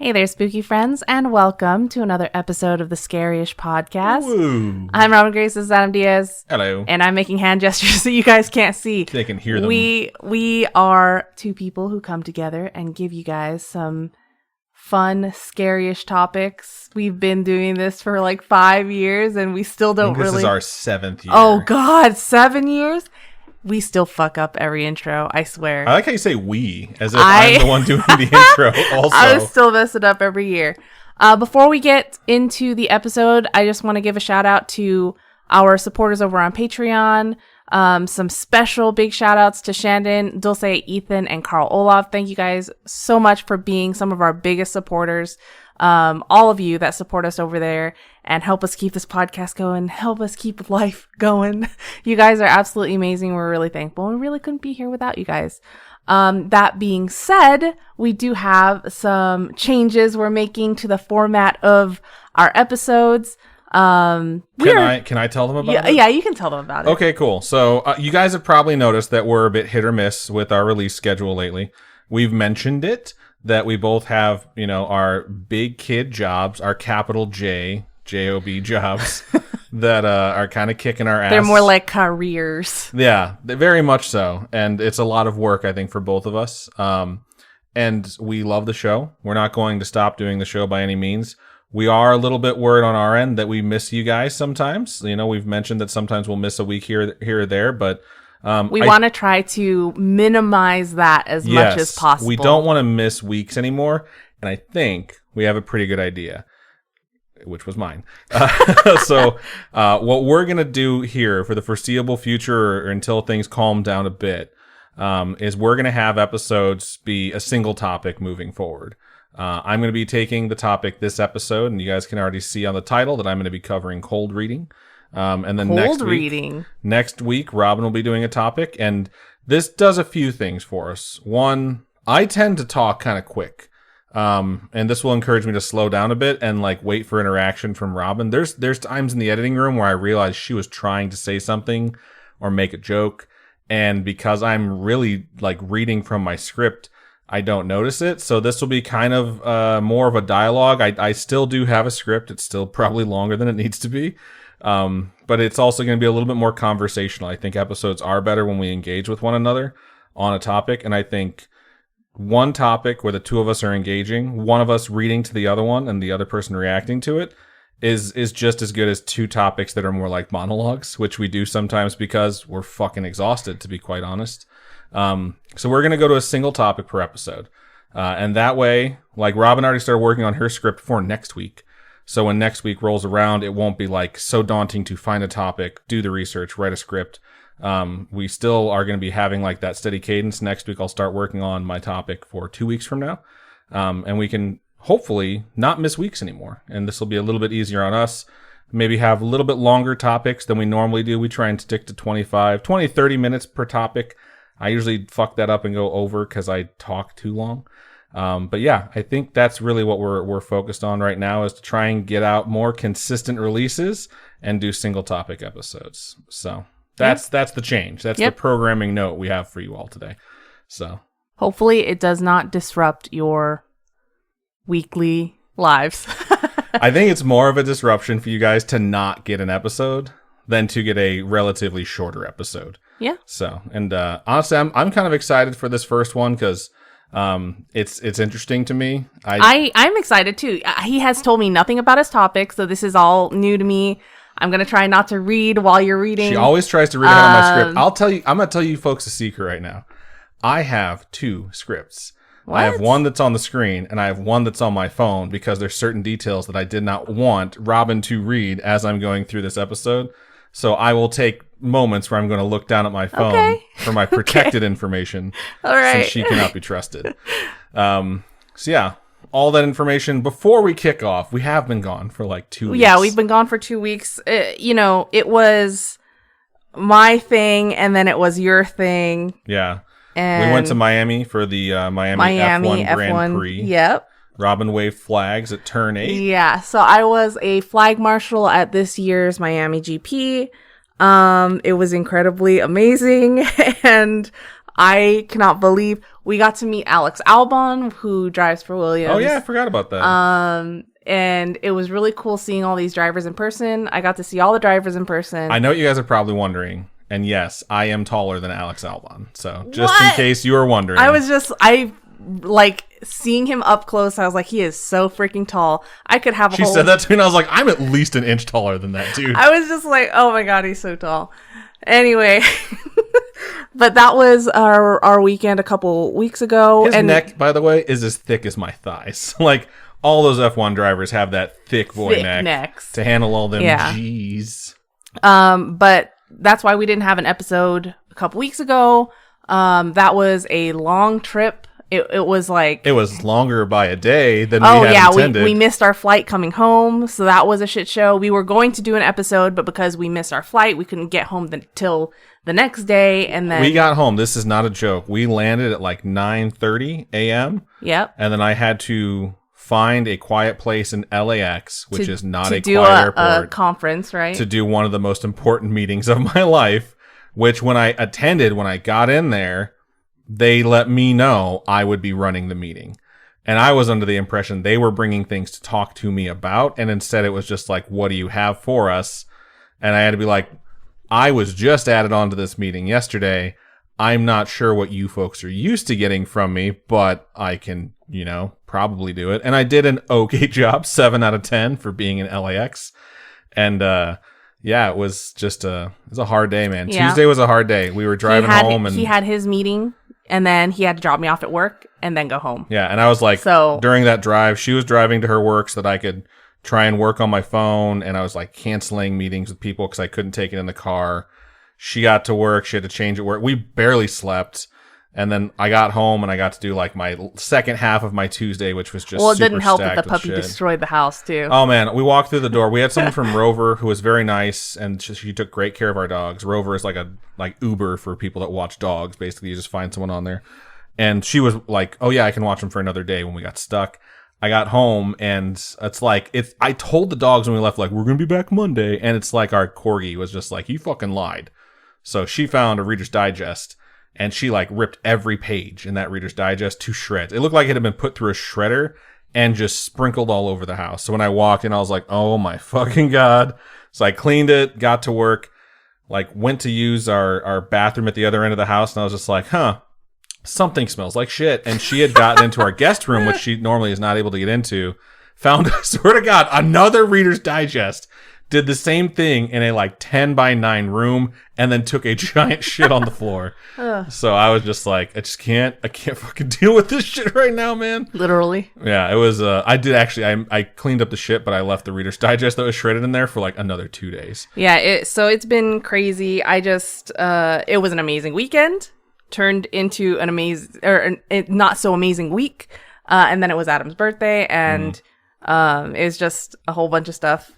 Hey there, spooky friends, and welcome to another episode of the Scaryish podcast. Woo. I'm Robin Grace, this is Adam Diaz. Hello. And I'm making hand gestures that you guys can't see. They can hear them. We are two people who come together and give you guys some fun, scary-ish topics. We've been doing this for like 5 years, and we still don't really... This is our 7th year. Oh, God, 7 years? We still fuck up every intro, I swear. I like how you say we, as if I'm the one doing the intro also. I still mess it up every year. Before we get into the episode, I just want to give a shout out to our supporters over on Patreon. Some special big shout outs to Shandon, Dulce, Ethan, and Carl Olaf. Thank you guys so much for being some of our biggest supporters. All of you that support us over there and help us keep this podcast going, help us keep life going. You guys are absolutely amazing. We're really thankful. We really couldn't be here without you guys. That being said, we do have some changes we're making to the format of our episodes. Can I tell them about it? Yeah, you can tell them about it. Okay, cool. So you guys have probably noticed that we're a bit hit or miss with our release schedule lately. We've mentioned it, that we both have, our big kid jobs, our capital J, J-O-B jobs that are kind of kicking our ass. They're more like careers. Yeah, very much so. And it's a lot of work, I think, for both of us. And we love the show. We're not going to stop doing the show by any means. We are a little bit worried on our end that we miss you guys sometimes. We've mentioned that sometimes we'll miss a week here or there, but we want to try to minimize that as much as possible. We don't want to miss weeks anymore, and I think we have a pretty good idea, which was mine. So what we're going to do here for the foreseeable future or until things calm down a bit is we're going to have episodes be a single topic moving forward. I'm going to be taking the topic this episode, and you guys can already see on the title that I'm going to be covering cold reading. And then next week, Robin will be doing a topic, and this does a few things for us. One, I tend to talk kind of quick, and this will encourage me to slow down a bit and wait for interaction from Robin. There's times in the editing room where I realized she was trying to say something or make a joke, and because I'm really reading from my script, I don't notice it. So this will be kind of more of a dialogue. I still do have a script. It's still probably longer than it needs to be. But it's also going to be a little bit more conversational. I think episodes are better when we engage with one another on a topic. And I think one topic where the two of us are engaging, one of us reading to the other one and the other person reacting to it is just as good as two topics that are more like monologues, which we do sometimes because we're fucking exhausted, to be quite honest. So we're going to go to a single topic per episode. And that way, Robin already started working on her script for next week. So when next week rolls around, it won't be so daunting to find a topic, do the research, write a script. We still are going to be having that steady cadence. Next week, I'll start working on my topic for 2 weeks from now. And we can hopefully not miss weeks anymore. And this will be a little bit easier on us. Maybe have a little bit longer topics than we normally do. We try and stick to 20, 30 minutes per topic. I usually fuck that up and go over because I talk too long. But yeah, I think that's really what we're focused on right now, is to try and get out more consistent releases and do single topic episodes. So that's the change. That's the programming note we have for you all today. So hopefully it does not disrupt your weekly lives. I think it's more of a disruption for you guys to not get an episode than to get a relatively shorter episode. Yeah. So, and honestly, I'm kind of excited for this first one because it's interesting to me. I'm excited too. He has told me nothing about his topic, so this is all new to me. I'm gonna try not to read while you're reading. She always tries to read out of my script. I'm gonna tell you folks a secret right now. I have 2 scripts. What? I have one that's on the screen, and I have one that's on my phone because there's certain details that I did not want Robin to read as I'm going through this episode. So I will take moments where I'm going to look down at my phone for my protected information. All right. Since she cannot be trusted. So yeah, all that information before we kick off. We have been gone for 2 weeks. Yeah, we've been gone for 2 weeks. It was my thing and then it was your thing. Yeah. And we went to Miami for the Miami F1 Grand Prix. Yep. Robin waved flags at turn 8. Yeah, so I was a flag marshal at this year's Miami GP. It was incredibly amazing, and I cannot believe we got to meet Alex Albon, who drives for Williams. Oh yeah, I forgot about that. And it was really cool seeing all these drivers in person. I got to see all the drivers in person. I know you guys are probably wondering, and yes, I am taller than Alex Albon. So just in case you were wondering. I like seeing him up close. I was like, he is so freaking tall. I could have She said that to me, and I was like, I'm at least an inch taller than that dude. I was just like, oh my God, he's so tall. Anyway, but that was our weekend a couple weeks ago. His neck, by the way, is as thick as my thighs. Like, all those F1 drivers have that thick boy necks to handle all them G's. But that's why we didn't have an episode a couple weeks ago. That was a long trip. It was like... It was longer by a day than we had intended. We missed our flight coming home, so that was a shit show. We were going to do an episode, but because we missed our flight, we couldn't get home till the next day, and then... We got home. This is not a joke. We landed at like 9:30 a.m. Yep. And then I had to find a quiet place in LAX, which is not a quiet airport. To do a conference, right? To do one of the most important meetings of my life, which when I got in there, they let me know I would be running the meeting. And I was under the impression they were bringing things to talk to me about, and instead it was just like, what do you have for us? And I had to be like, I was just added onto this meeting yesterday. I'm not sure what you folks are used to getting from me, but I can, probably do it. And I did an okay job, 7 out of 10 for being in LAX. And, it was just it was a hard day, man. Yeah. Tuesday was a hard day. We were driving home and he had his meeting and then he had to drop me off at work and then go home. Yeah. And I was like, during that drive, she was driving to her work so that I could try and work on my phone. And I was like canceling meetings with people because I couldn't take it in the car. She got to work. She had to change at work. We barely slept. And then I got home and I got to do like my second half of my Tuesday, which was just it didn't help that the puppy destroyed the house too. Oh man, we walked through the door. We had someone from Rover who was very nice and she took great care of our dogs. Rover is like Uber for people that watch dogs. Basically, you just find someone on there. And she was like, "Oh yeah, I can watch them for another day." When we got stuck, I got home and it's like I told the dogs when we left, like, we're gonna be back Monday, and it's like our corgi was just like, "You fucking lied." So she found a Reader's Digest. And she like ripped every page in that Reader's Digest to shreds. It looked like it had been put through a shredder and just sprinkled all over the house. So when I walked in, I was like, oh my fucking God. So I cleaned it, got to work, like went to use our bathroom at the other end of the house. And I was just like, something smells like shit. And she had gotten into our guest room, which she normally is not able to get into, found, I swear to God, another Reader's Digest. Did the same thing in a like 10x9 room and then took a giant shit on the floor. So I was just like, I can't fucking deal with this shit right now, man. Literally. Yeah, it was, I cleaned up the shit, but I left the Reader's Digest that was shredded in there for like another 2 days. Yeah, so it's been crazy. I just, it was an amazing weekend, turned into an not so amazing week. And then it was Adam's birthday and it was just a whole bunch of stuff.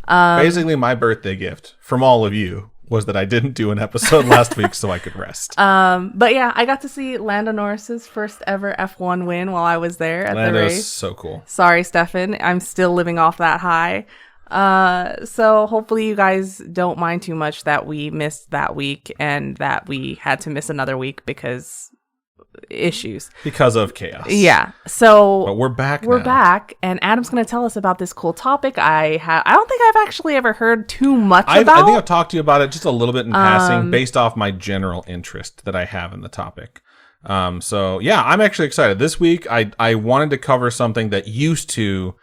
Basically, my birthday gift from all of you was that I didn't do an episode last week so I could rest. But yeah, I got to see Lando Norris's first ever F1 win while I was there at the race. So cool. Sorry, Stefan. I'm still living off that high. So hopefully you guys don't mind too much that we missed that week and that we had to miss another week because issues. Because of chaos. Yeah. So but we're back We're now. back, and Adam's going to tell us about this cool topic. I don't think I've actually ever heard too much about. I think I've talked to you about it just a little bit in passing based off my general interest that I have in the topic. So yeah, I'm actually excited. This week, I wanted to cover something that used to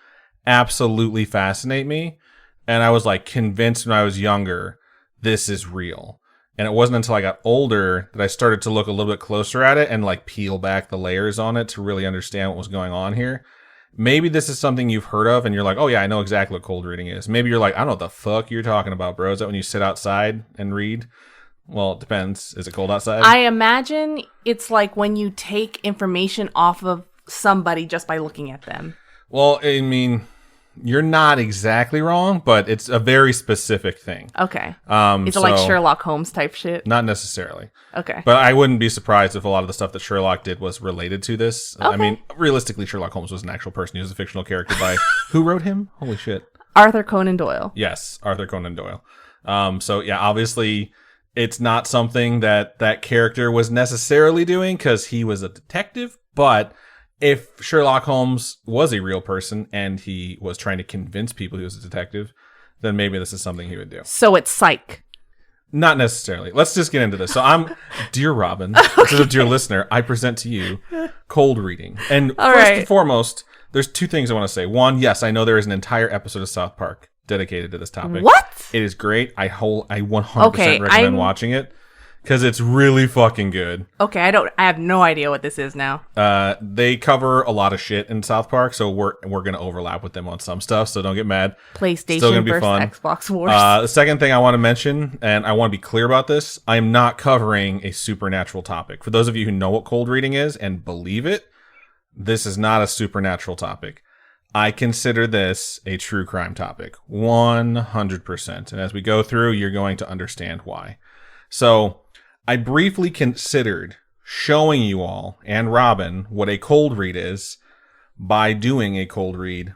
absolutely fascinate me, and I was like convinced when I was younger, this is real. And it wasn't until I got older that I started to look a little bit closer at it and like peel back the layers on it to really understand what was going on here. Maybe this is something you've heard of and you're like, oh yeah, I know exactly what cold reading is. Maybe you're like, I don't know what the fuck you're talking about, bro. Is that when you sit outside and read? Well, it depends. Is it cold outside? I imagine it's like when you take information off of somebody just by looking at them. Well, I mean, you're not exactly wrong, but it's a very specific thing. Okay. Is it like Sherlock Holmes type shit? Not necessarily. Okay. But I wouldn't be surprised if a lot of the stuff that Sherlock did was related to this. Okay. I mean, realistically, Sherlock Holmes was an actual person. He was a fictional character by... Who wrote him? Holy shit. Arthur Conan Doyle. Yes, Arthur Conan Doyle. So yeah, obviously It's not something that character was necessarily doing because he was a detective. But if Sherlock Holmes was a real person and he was trying to convince people he was a detective, then maybe this is something he would do. So it's psych. Not necessarily. Let's just get into this. So dear Robin, instead of dear listener, I present to you cold reading. And first and foremost, there's two things I want to say. One, yes, I know there is an entire episode of South Park dedicated to this topic. What? It is great. I 100% recommend watching it because it's really fucking good. Okay, I have no idea what this is now. They cover a lot of shit in South Park, so we're going to overlap with them on some stuff, so don't get mad. PlayStation versus Xbox Wars. The second thing I want to mention, and I want to be clear about this, I am not covering a supernatural topic. For those of you who know what cold reading is and believe it, this is not a supernatural topic. I consider this a true crime topic, 100%. And as we go through, you're going to understand why. So I briefly considered showing you all and Robin what a cold read is by doing a cold read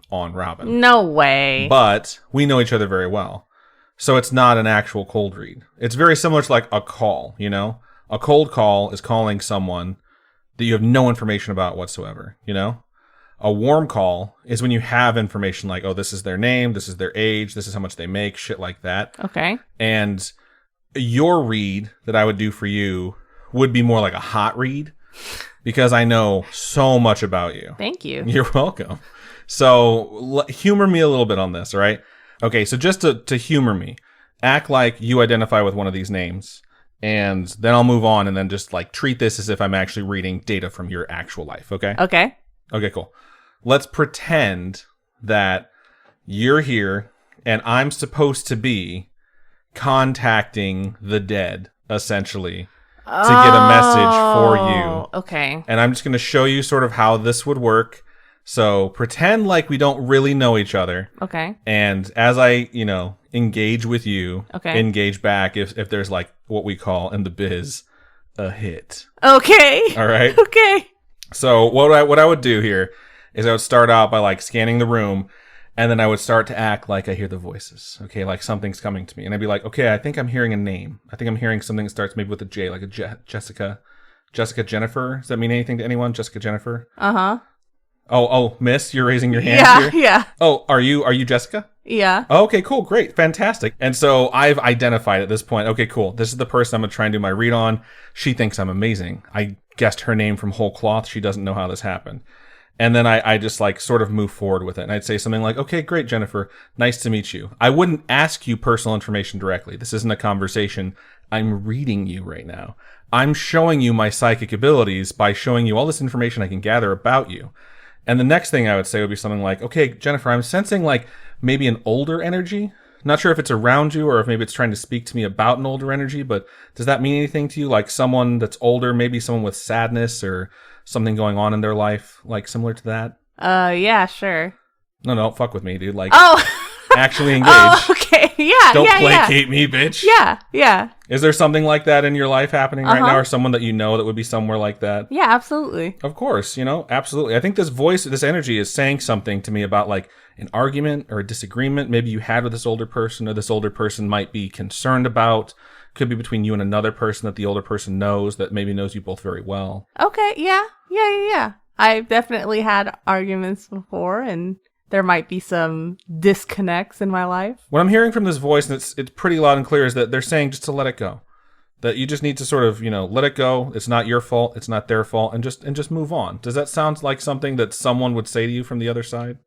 on Robin. No way. But we know each other very well. So it's not an actual cold read. It's very similar to like a call, you know? A cold call is calling someone that you have no information about whatsoever, you know? A warm call is when you have information like, oh, this is their name, this is their age, this is how much they make, shit like that. Okay. And your read that I would do for you would be more like a hot read because I know so much about you. Thank you. You're welcome. So humor me a little bit on this, all right? Okay, so just to humor me, act like you identify with one of these names, and then I'll move on and then just like treat this as if I'm actually reading data from your actual life, okay? Okay. Okay, cool. Let's pretend that you're here and I'm supposed to be contacting the dead, essentially, to get a message for you. Okay. And I'm just going to show you sort of how this would work. So pretend like we don't really know each other. Okay. And as I, engage with you, engage back if there's like what we call in the biz a hit. Okay. All right. Okay. So what I would do here is I would start out by like scanning the room, and then I would start to act like I hear the voices. Okay, like something's coming to me, and I'd be like, okay, I think I'm hearing a name. I think I'm hearing something that starts maybe with a J, like a Jessica Jennifer. Does that mean anything to anyone? Jessica Jennifer. Oh, Miss, you're raising your hand here. Yeah. Oh, are you Jessica? Yeah. Oh, okay, cool, great, fantastic. And so I've identified at this point. Okay, cool. This is the person I'm gonna try and do my read on. She thinks I'm amazing. I guessed her name from whole cloth. She doesn't know how this happened. And then I just like sort of move forward with it. And I'd say something like, okay, great, Jennifer. Nice to meet you. I wouldn't ask you personal information directly. This isn't a conversation. I'm reading you right now. I'm showing you my psychic abilities by showing you all this information I can gather about you. And the next thing I would say would be something like, okay, Jennifer, I'm sensing like maybe an older energy. Not sure if it's around you or if maybe it's trying to speak to me about an older energy, but does that mean anything to you? Like someone that's older, maybe someone with sadness or something going on in their life, like similar to that? Yeah, sure. No, fuck with me, dude. Like, actually engage. Oh, okay. Yeah, Don't placate me, bitch. Yeah. Is there something like that in your life happening right now, or someone that you know that would be somewhere like that? Yeah, absolutely. Of course, absolutely. I think this voice, this energy is saying something to me about like an argument or a disagreement maybe you had with this older person, or this older person might be concerned about. Could be between you and another person that the older person knows that maybe knows you both very well. Okay, yeah. I've definitely had arguments before, and there might be some disconnects in my life. What I'm hearing from this voice, and it's pretty loud and clear, is that they're saying just to let it go. That you just need to sort of, let it go. It's not your fault. It's not their fault. And just move on. Does that sound like something that someone would say to you from the other side?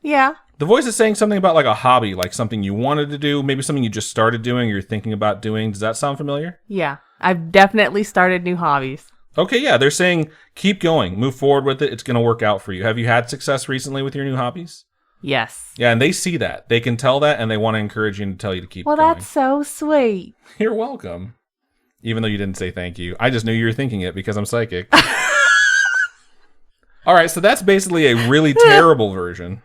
Yeah. The voice is saying something about like a hobby, like something you wanted to do, maybe something you just started doing or you're thinking about doing. Does that sound familiar? Yeah. I've definitely started new hobbies. Okay, yeah. They're saying keep going. Move forward with it. It's going to work out for you. Have you had success recently with your new hobbies? Yes. Yeah, and they see that. They can tell that, and they want to encourage you and tell you to keep going. Well, that's so sweet. You're welcome. Even though you didn't say thank you. I just knew you were thinking it because I'm psychic. All right, so that's basically a really terrible version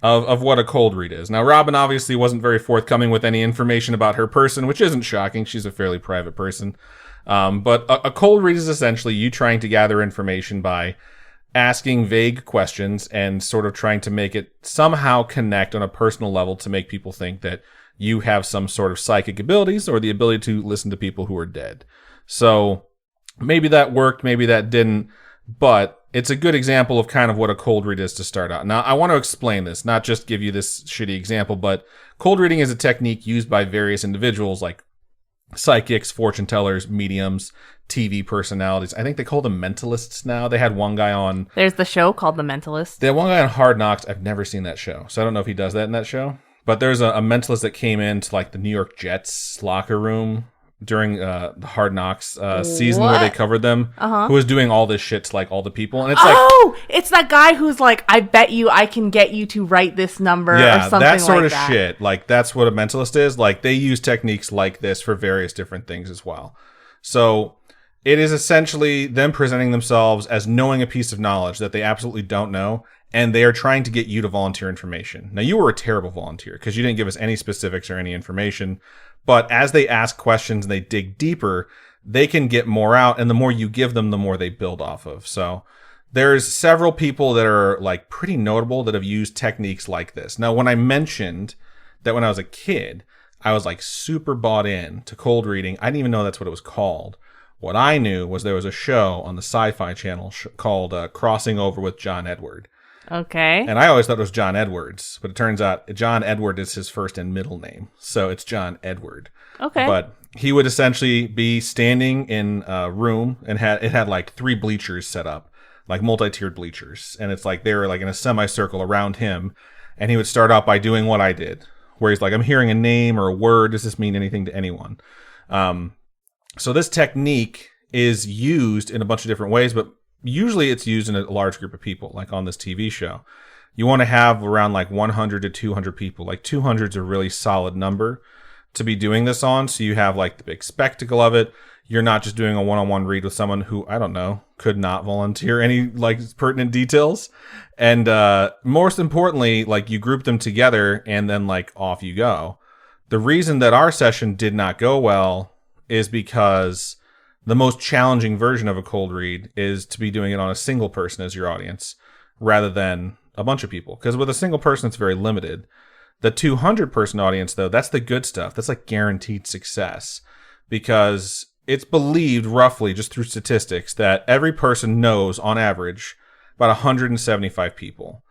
of what a cold read is. Now, Robin obviously wasn't very forthcoming with any information about her person, which isn't shocking. She's a fairly private person. But a cold read is essentially you trying to gather information by asking vague questions and sort of trying to make it somehow connect on a personal level to make people think that you have some sort of psychic abilities or the ability to listen to people who are dead. So maybe that worked, maybe that didn't, but it's a good example of kind of what a cold read is to start out. Now, I want to explain this, not just give you this shitty example, but cold reading is a technique used by various individuals like psychics, fortune tellers, mediums, TV personalities. I think they call them mentalists now. They had one guy on... There's the show called The Mentalist. They had one guy on Hard Knocks. I've never seen that show, so I don't know if he does that in that show. But there's a mentalist that came into like the New York Jets locker room during the Hard Knocks season where they covered them, who was doing all this shit to like all the people. And it's it's that guy who's like, I bet you I can get you to write this number or something like that. Yeah, that sort of shit. Like, that's what a mentalist is. Like, they use techniques like this for various different things as well. So it is essentially them presenting themselves as knowing a piece of knowledge that they absolutely don't know, and they are trying to get you to volunteer information. Now, you were a terrible volunteer because you didn't give us any specifics or any information, but as they ask questions and they dig deeper, they can get more out, and the more you give them, the more they build off of. So there's several people that are like pretty notable that have used techniques like this. Now, when I mentioned that when I was a kid, I was like super bought in to cold reading, I didn't even know that's what it was called. What I knew was there was a show on the Sci-Fi Channel called Crossing Over with John Edward. Okay. And I always thought it was John Edwards, but it turns out John Edward is his first and middle name. So it's John Edward. Okay. But he would essentially be standing in a room and it had like 3 bleachers set up, like multi-tiered bleachers. And it's like they were like in a semicircle around him. And he would start out by doing what I did, where he's like, I'm hearing a name or a word. Does this mean anything to anyone? So this technique is used in a bunch of different ways, but usually it's used in a large group of people, like on this TV show. You want to have around like 100 to 200 people. Like 200 is a really solid number to be doing this on. So you have like the big spectacle of it. You're not just doing a one-on-one read with someone who, I don't know, could not volunteer any like pertinent details. And most importantly, like you group them together and then like off you go. The reason that our session did not go well is because the most challenging version of a cold read is to be doing it on a single person as your audience rather than a bunch of people. Because with a single person, it's very limited. The 200 person audience, though, that's the good stuff. That's like guaranteed success because it's believed roughly just through statistics that every person knows on average about 175 people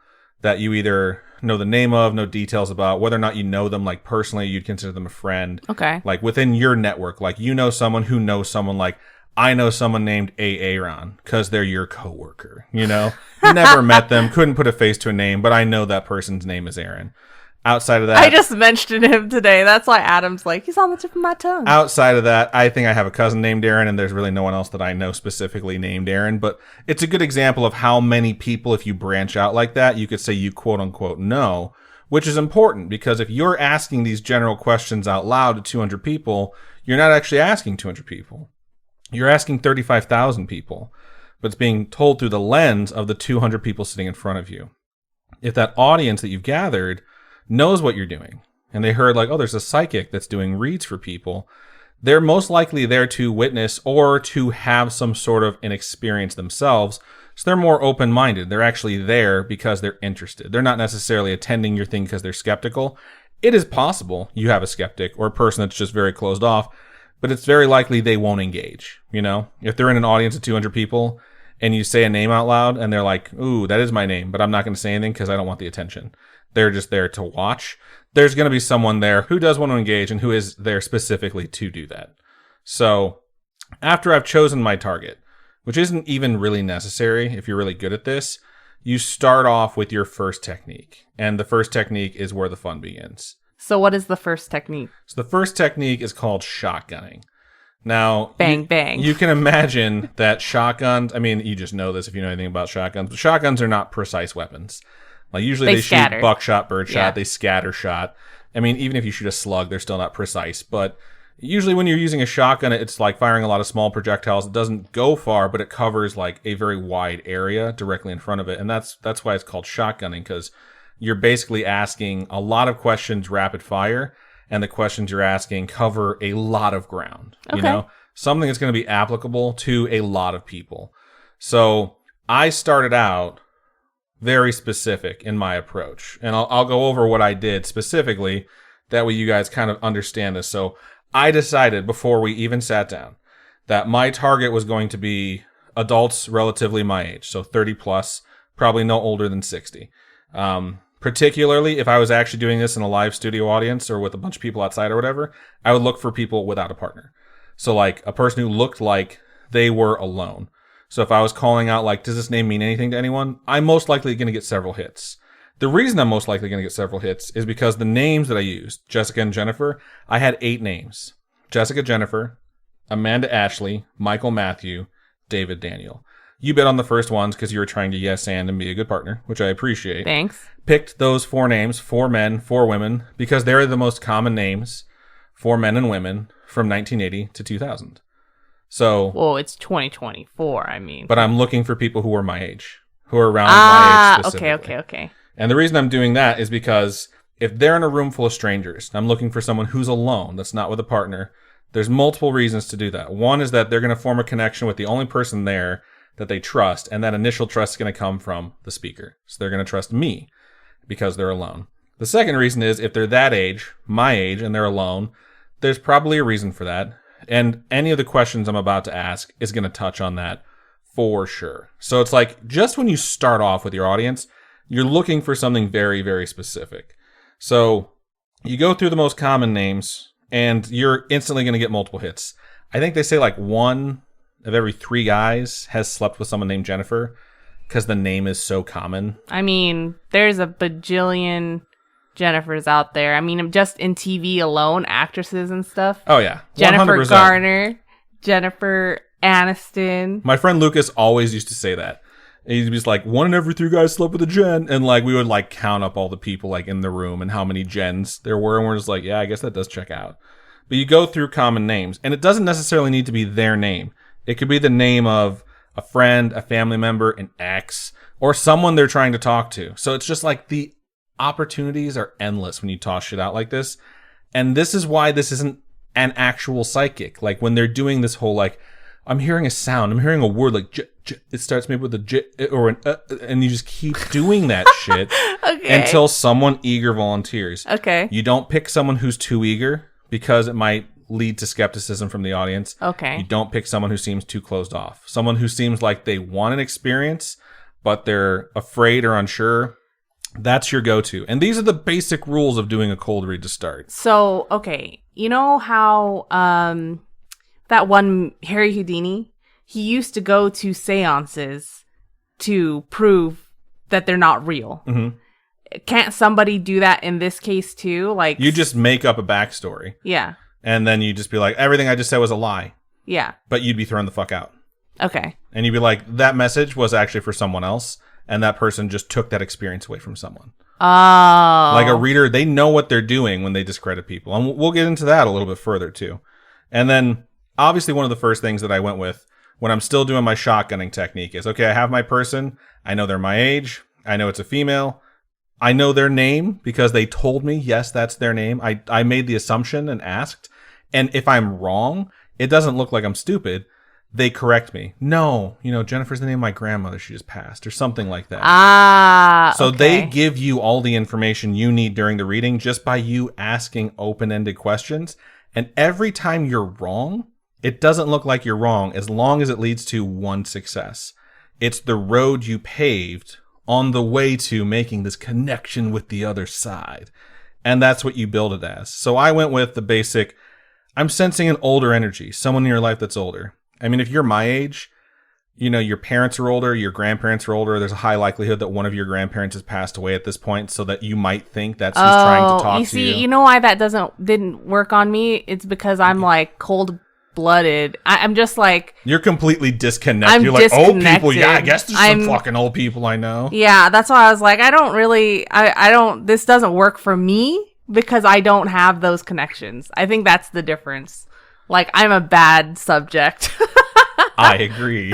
that you either know the name of, know details about, whether or not you know them, like personally, you'd consider them a friend. Okay. Like within your network, like you know someone who knows someone, like I know someone named Aaron because they're your coworker, you know? Never met them, couldn't put a face to a name, but I know that person's name is Aaron. Outside of that, I just mentioned him today. That's why Adam's like, he's on the tip of my tongue. Outside of that, I think I have a cousin named Aaron, and there's really no one else that I know specifically named Aaron. But it's a good example of how many people, if you branch out like that, you could say you quote unquote know, which is important because if you're asking these general questions out loud to 200 people, you're not actually asking 200 people. You're asking 35,000 people, but it's being told through the lens of the 200 people sitting in front of you. If that audience that you've gathered knows what you're doing, and they heard like, oh, there's a psychic that's doing reads for people, they're most likely there to witness or to have some sort of an experience themselves. So they're more open-minded. They're actually there because they're interested. They're not necessarily attending your thing because they're skeptical. It is possible you have a skeptic or a person that's just very closed off, but it's very likely they won't engage. You know, if they're in an audience of 200 people and you say a name out loud and they're like, ooh, that is my name, but I'm not going to say anything because I don't want the attention. They're just there to watch. There's going to be someone there who does want to engage and who is there specifically to do that. So after I've chosen my target, which isn't even really necessary if you're really good at this, you start off with your first technique. And the first technique is where the fun begins. So what is the first technique? So the first technique is called shotgunning. Now, bang, bang. You can imagine that shotguns, I mean, you just know this if you know anything about shotguns, but shotguns are not precise weapons. Like usually they shoot buckshot, birdshot, they scatter shot. I mean, even if you shoot a slug, they're still not precise. But usually when you're using a shotgun, it's like firing a lot of small projectiles. It doesn't go far, but it covers like a very wide area directly in front of it. And that's why it's called shotgunning, because you're basically asking a lot of questions rapid fire, and the questions you're asking cover a lot of ground. Okay. You know, something that's going to be applicable to a lot of people. So I started out very specific in my approach. And I'll go over what I did specifically. That way you guys kind of understand this. So I decided before we even sat down that my target was going to be adults relatively my age. So 30 plus, probably no older than 60. Particularly if I was actually doing this in a live studio audience or with a bunch of people outside or whatever, I would look for people without a partner. So like a person who looked like they were alone. So if I was calling out like, does this name mean anything to anyone? I'm most likely going to get several hits. The reason I'm most likely going to get several hits is because the names that I used, Jessica and Jennifer, I had 8 names. Jessica Jennifer, Amanda Ashley, Michael Matthew, David Daniel. You bet on the first ones because you were trying to yes and be a good partner, which I appreciate. Thanks. Picked those 4 names, 4 men, 4 women, because they're the most common names for men and women from 1980 to 2000. So, well, it's 2024, I mean. But I'm looking for people who are my age, who are around my age specifically. Okay. And the reason I'm doing that is because if they're in a room full of strangers, I'm looking for someone who's alone, that's not with a partner. There's multiple reasons to do that. One is that they're going to form a connection with the only person there that they trust, and that initial trust is going to come from the speaker. So they're going to trust me because they're alone. The second reason is if they're that age, my age, and they're alone, there's probably a reason for that. And any of the questions I'm about to ask is going to touch on that for sure. So it's like just when you start off with your audience, you're looking for something very, very specific. So you go through the most common names and you're instantly going to get multiple hits. I think they say like 1 of every 3 guys has slept with someone named Jennifer because the name is so common. I mean, there's a bajillion Jennifers out there. I mean, just in TV alone, actresses and stuff. Oh, yeah. 100%. Jennifer Garner, Jennifer Aniston. My friend Lucas always used to say that. He'd be like, 1 in every 3 guys slept with a Jen. And like, we would like count up all the people like in the room and how many Jens there were. And we're just like, yeah, I guess that does check out. But you go through common names and it doesn't necessarily need to be their name. It could be the name of a friend, a family member, an ex, or someone they're trying to talk to. So it's just like the opportunities are endless when you toss shit out like this. And this is why this isn't an actual psychic. Like when they're doing this whole like, I'm hearing a sound, I'm hearing a word like it starts maybe with a j or an and you just keep doing that shit until someone eager volunteers. Okay. You don't pick someone who's too eager because it might lead to skepticism from the audience. Okay. You don't pick someone who seems too closed off. Someone who seems like they want an experience, but they're afraid or unsure. That's your go-to. And these are the basic rules of doing a cold read to start. So, okay. You know how that one Harry Houdini, he used to go to seances to prove that they're not real. Mm-hmm. Can't somebody do that in this case too? Like you just make up a backstory. Yeah. And then you just be like, everything I just said was a lie. Yeah. But you'd be thrown the fuck out. Okay. And you'd be like, that message was actually for someone else. And that person just took that experience away from someone. Oh. Like a reader, they know what they're doing when they discredit people. And we'll get into that a little bit further too. And then obviously one of the first things that I went with when I'm still doing my shotgunning technique is, okay, I have my person. I know they're my age. I know it's a female. I know their name because they told me, yes, that's their name. I made the assumption and asked. And if I'm wrong, it doesn't look like I'm stupid. They correct me. No, Jennifer's the name of my grandmother. She just passed or something like that. So okay. they give you all the information you need during the reading just by you asking open-ended questions. And every time you're wrong, it doesn't look like you're wrong as long as it leads to one success. It's the road you paved on the way to making this connection with the other side. And that's what you build it as. So I went with the basic, I'm sensing an older energy, someone in your life that's older. I mean, if you're my age, your parents are older, your grandparents are older, there's a high likelihood that one of your grandparents has passed away at this point, so that you might think that's who's trying to talk to you. You see, you know why that didn't work on me? It's because I'm like cold-blooded. I'm just like... You're completely disconnected. You're like, old people, yeah, I guess there's some fucking old people I know. Yeah, that's why I was like, this doesn't work for me because I don't have those connections. I think that's the difference. Like, I'm a bad subject. I agree.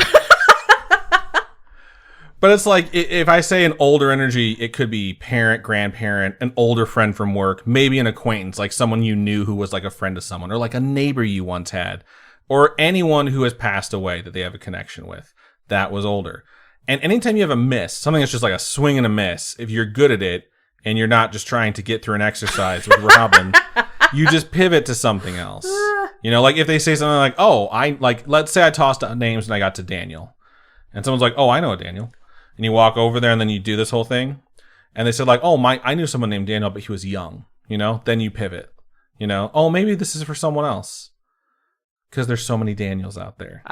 But it's like, if I say an older energy, it could be parent, grandparent, an older friend from work, maybe an acquaintance, like someone you knew who was like a friend of someone, or like a neighbor you once had, or anyone who has passed away that they have a connection with. That was older. And anytime you have a miss, something that's just like a swing and a miss, if you're good at it and you're not just trying to get through an exercise with Robin, you just pivot to something else. You know, like if they say something like, oh, let's say I tossed out names and I got to Daniel. And someone's like, oh, I know a Daniel. And you walk over there and then you do this whole thing. And they said like, oh, I knew someone named Daniel, but he was young. You know, then you pivot. You know, oh, maybe this is for someone else. Because there's so many Daniels out there.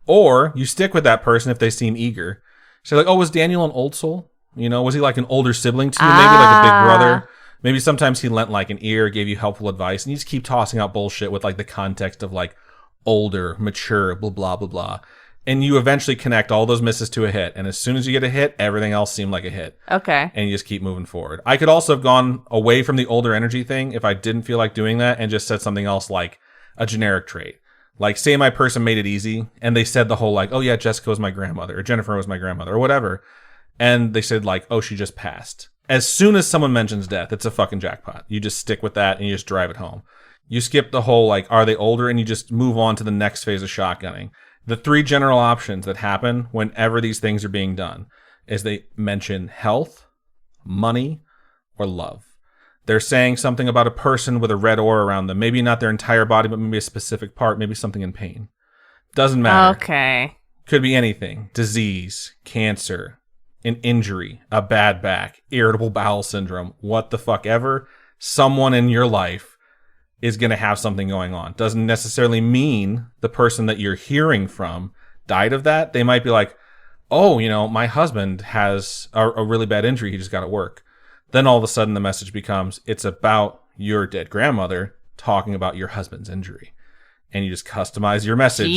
Or you stick with that person if they seem eager. So like, oh, was Daniel an old soul? You know, was he like an older sibling to you? Maybe like a big brother? Maybe sometimes he lent like an ear, gave you helpful advice, and you just keep tossing out bullshit with like the context of like older, mature, blah, blah, blah, blah. And you eventually connect all those misses to a hit. And as soon as you get a hit, everything else seemed like a hit. Okay. And you just keep moving forward. I could also have gone away from the older energy thing if I didn't feel like doing that and just said something else like a generic trait. Like, say my person made it easy, and they said the whole, like, oh, yeah, Jessica was my grandmother, or Jennifer was my grandmother, or whatever. And they said, like, oh, she just passed. As soon as someone mentions death, it's a fucking jackpot. You just stick with that, and you just drive it home. You skip the whole, like, are they older, and you just move on to the next phase of shotgunning. The three general options that happen whenever these things are being done is they mention health, money, or love. They're saying something about a person with a red aura around them. Maybe not their entire body, but maybe a specific part, maybe something in pain. Doesn't matter. Okay. Could be anything. Disease, cancer, an injury, a bad back, irritable bowel syndrome, what the fuck ever. Someone in your life is going to have something going on. Doesn't necessarily mean the person that you're hearing from died of that. They might be like, oh, you know, my husband has a really bad injury. He just got at work. Then all of a sudden the message becomes, it's about your dead grandmother talking about your husband's injury. And you just customize your message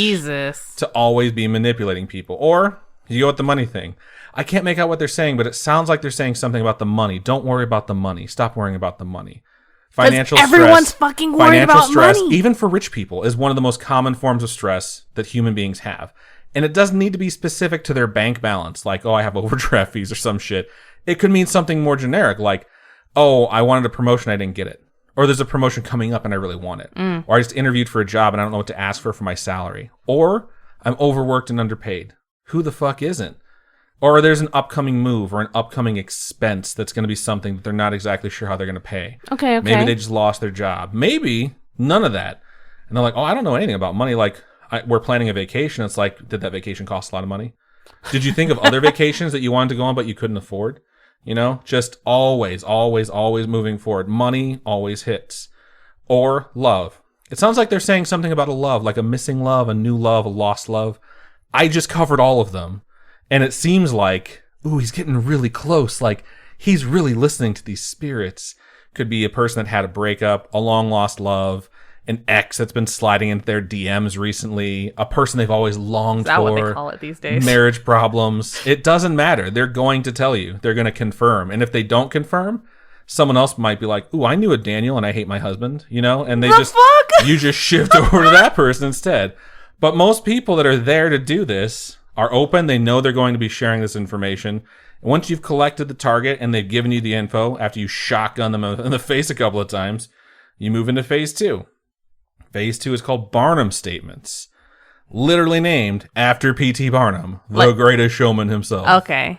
to always be manipulating people. Or you go with the money thing. I can't make out what they're saying, but it sounds like they're saying something about the money. Don't worry about the money. Stop worrying about the money. Financial stress. Everyone's fucking worried about money. Even for rich people, is one of the most common forms of stress that human beings have. And it doesn't need to be specific to their bank balance. Like, oh, I have overdraft fees or some shit. It could mean something more generic, like, oh, I wanted a promotion, I didn't get it. Or there's a promotion coming up and I really want it. Or I just interviewed for a job and I don't know what to ask for my salary. Or I'm overworked and underpaid. Who the fuck isn't? Or there's an upcoming move or an upcoming expense that's going to be something that they're not exactly sure how they're going to pay. Okay. Maybe they just lost their job. Maybe none of that. And they're like, oh, I don't know anything about money. Like, we're planning a vacation. It's like, did that vacation cost a lot of money? Did you think of other vacations that you wanted to go on but you couldn't afford? You know, just always moving forward. Money always hits. Or love. It sounds like they're saying something about a love, like a missing love, a new love, a lost love. I just covered all of them. And it seems like, ooh, he's getting really close. Like, he's really listening to these spirits. Could be a person that had a breakup, a long lost love, an ex that's been sliding into their DMs recently, a person they've always longed for. Is that what they call it these days? Marriage problems. It doesn't matter. They're going to tell you. They're going to confirm. And if they don't confirm, someone else might be like, ooh, I knew a Daniel and I hate my husband, you know? And they you just shift over to that person instead. But most people that are there to do this are open. They know they're going to be sharing this information. And once you've collected the target and they've given you the info, after you shotgun them in the face a couple of times, you move into phase 2. Phase 2 is called Barnum Statements. Literally named after P.T. Barnum, the greatest showman himself. Okay.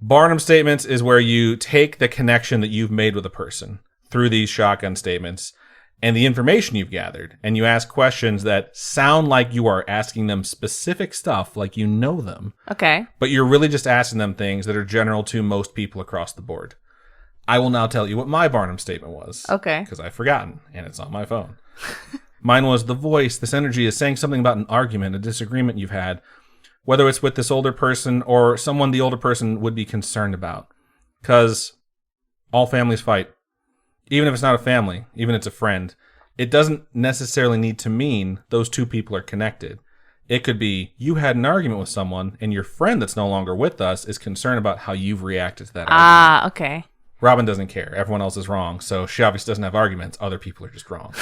Barnum Statements is where you take the connection that you've made with a person through these shotgun statements and the information you've gathered, and you ask questions that sound like you are asking them specific stuff, like you know them. Okay. But you're really just asking them things that are general to most people across the board. I will now tell you what my Barnum Statement was. Okay. Because I've forgotten, and it's on my phone. Mine was, the voice, this energy is saying something about an argument, a disagreement you've had, whether it's with this older person or someone the older person would be concerned about. Because all families fight. Even if it's not a family, even if it's a friend, it doesn't necessarily need to mean those two people are connected. It could be you had an argument with someone and your friend that's no longer with us is concerned about how you've reacted to that argument. Ah, okay. Robin doesn't care. Everyone else is wrong. So she obviously doesn't have arguments. Other people are just wrong.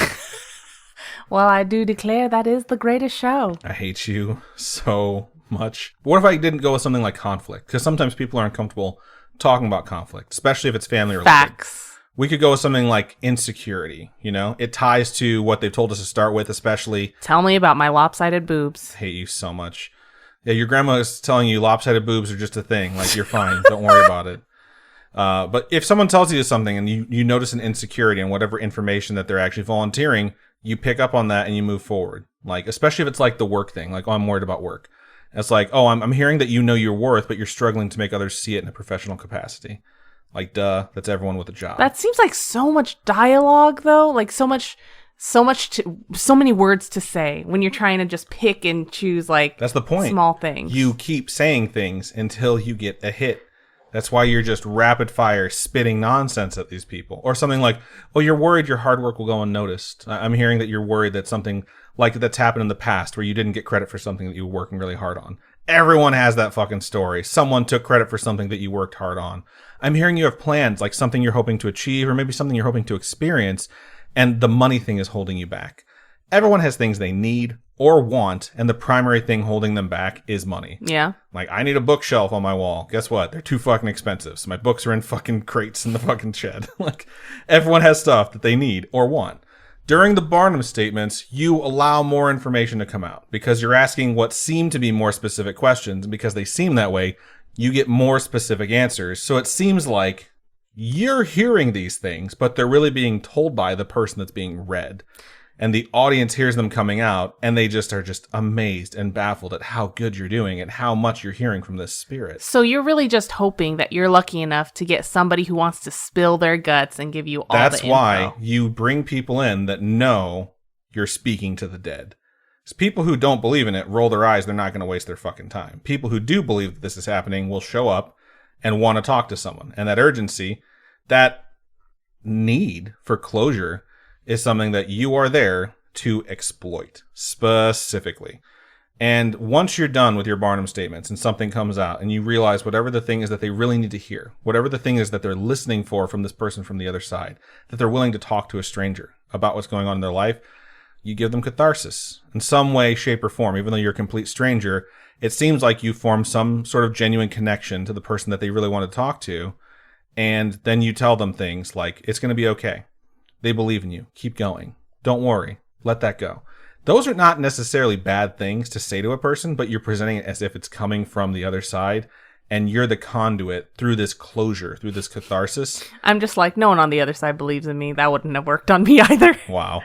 Well, I do declare that is the greatest show. I hate you so much. But what if I didn't go with something like conflict? Because sometimes people are uncomfortable talking about conflict, especially if it's family related. Facts. We could go with something like insecurity, you know? It ties to what they've told us to start with, especially... Tell me about my lopsided boobs. I hate you so much. Yeah, your grandma is telling you lopsided boobs are just a thing. Like, you're fine. Don't worry about it. But if someone tells you something and you notice an insecurity in whatever information that they're actually volunteering, you pick up on that and you move forward. Like, especially if it's like the work thing. Like, oh, I'm worried about work. It's like, oh, I'm hearing that you know your worth, but you're struggling to make others see it in a professional capacity. Like, duh, that's everyone with a job. That seems like so much dialogue, though. Like, so many words to say when you're trying to just pick and choose, like, that's the point. Small things. You keep saying things until you get a hit. That's why you're just rapid fire spitting nonsense at these people. Or something like, oh, you're worried your hard work will go unnoticed. I'm hearing that you're worried that something like that's happened in the past where you didn't get credit for something that you were working really hard on. Everyone has that fucking story. Someone took credit for something that you worked hard on. I'm hearing you have plans, like something you're hoping to achieve or maybe something you're hoping to experience, and the money thing is holding you back. Everyone has things they need or want, and the primary thing holding them back is money. Yeah. Like, I need a bookshelf on my wall. Guess what? They're too fucking expensive. So my books are in fucking crates in the fucking shed. Like, everyone has stuff that they need or want. During the Barnum statements, you allow more information to come out because you're asking what seem to be more specific questions. And because they seem that way, you get more specific answers. So it seems like you're hearing these things, but they're really being told by the person that's being read. And the audience hears them coming out, and they just are just amazed and baffled at how good you're doing and how much you're hearing from this spirit. So you're really just hoping that you're lucky enough to get somebody who wants to spill their guts and give you all the info. That's why you bring people in that know you're speaking to the dead. Because people who don't believe in it roll their eyes. They're not going to waste their fucking time. People who do believe that this is happening will show up and want to talk to someone. And that urgency, that need for closure, is something that you are there to exploit specifically. And once you're done with your Barnum statements and something comes out and you realize whatever the thing is that they really need to hear, whatever the thing is that they're listening for from this person from the other side, that they're willing to talk to a stranger about what's going on in their life, you give them catharsis in some way, shape, or form. Even though you're a complete stranger, it seems like you form some sort of genuine connection to the person that they really want to talk to. And then you tell them things like, it's going to be okay. They believe in you. Keep going. Don't worry. Let that go. Those are not necessarily bad things to say to a person, but you're presenting it as if it's coming from the other side, and you're the conduit through this closure, through this catharsis. I'm just like, no one on the other side believes in me. That wouldn't have worked on me either. Wow.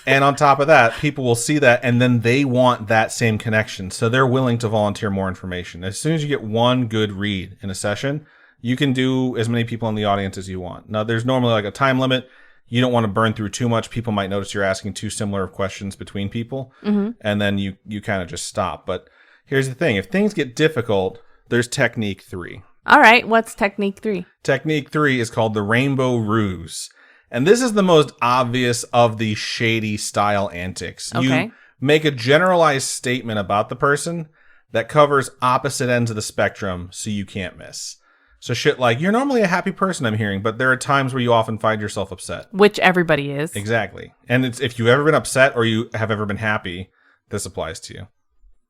And on top of that, people will see that, and then they want that same connection, so they're willing to volunteer more information. As soon as you get one good read in a session, you can do as many people in the audience as you want. Now, there's normally like a time limit. You don't want to burn through too much. People might notice you're asking too similar of questions between people, and then you kind of just stop. But here's the thing. If things get difficult, there's technique 3. All right. What's technique 3? Technique 3 is called the rainbow ruse. And this is the most obvious of the shady style antics. Okay. You make a generalized statement about the person that covers opposite ends of the spectrum so you can't miss. So shit like, you're normally a happy person, I'm hearing, but there are times where you often find yourself upset. Which everybody is. Exactly. And it's, if you've ever been upset or you have ever been happy, this applies to you.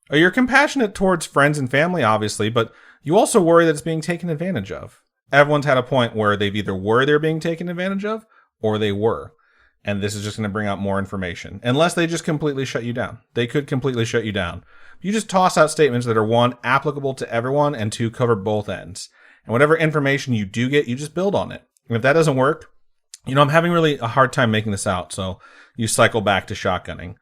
Or you're compassionate towards friends and family, obviously, but you also worry that it's being taken advantage of. Everyone's had a point where they've either were they're being taken advantage of or they were. And this is just going to bring out more information. Unless they just completely shut you down. They could completely shut you down. You just toss out statements that are 1, applicable to everyone, and 2, cover both ends. And whatever information you do get, you just build on it. And if that doesn't work, I'm having really a hard time making this out. So you cycle back to shotgunning.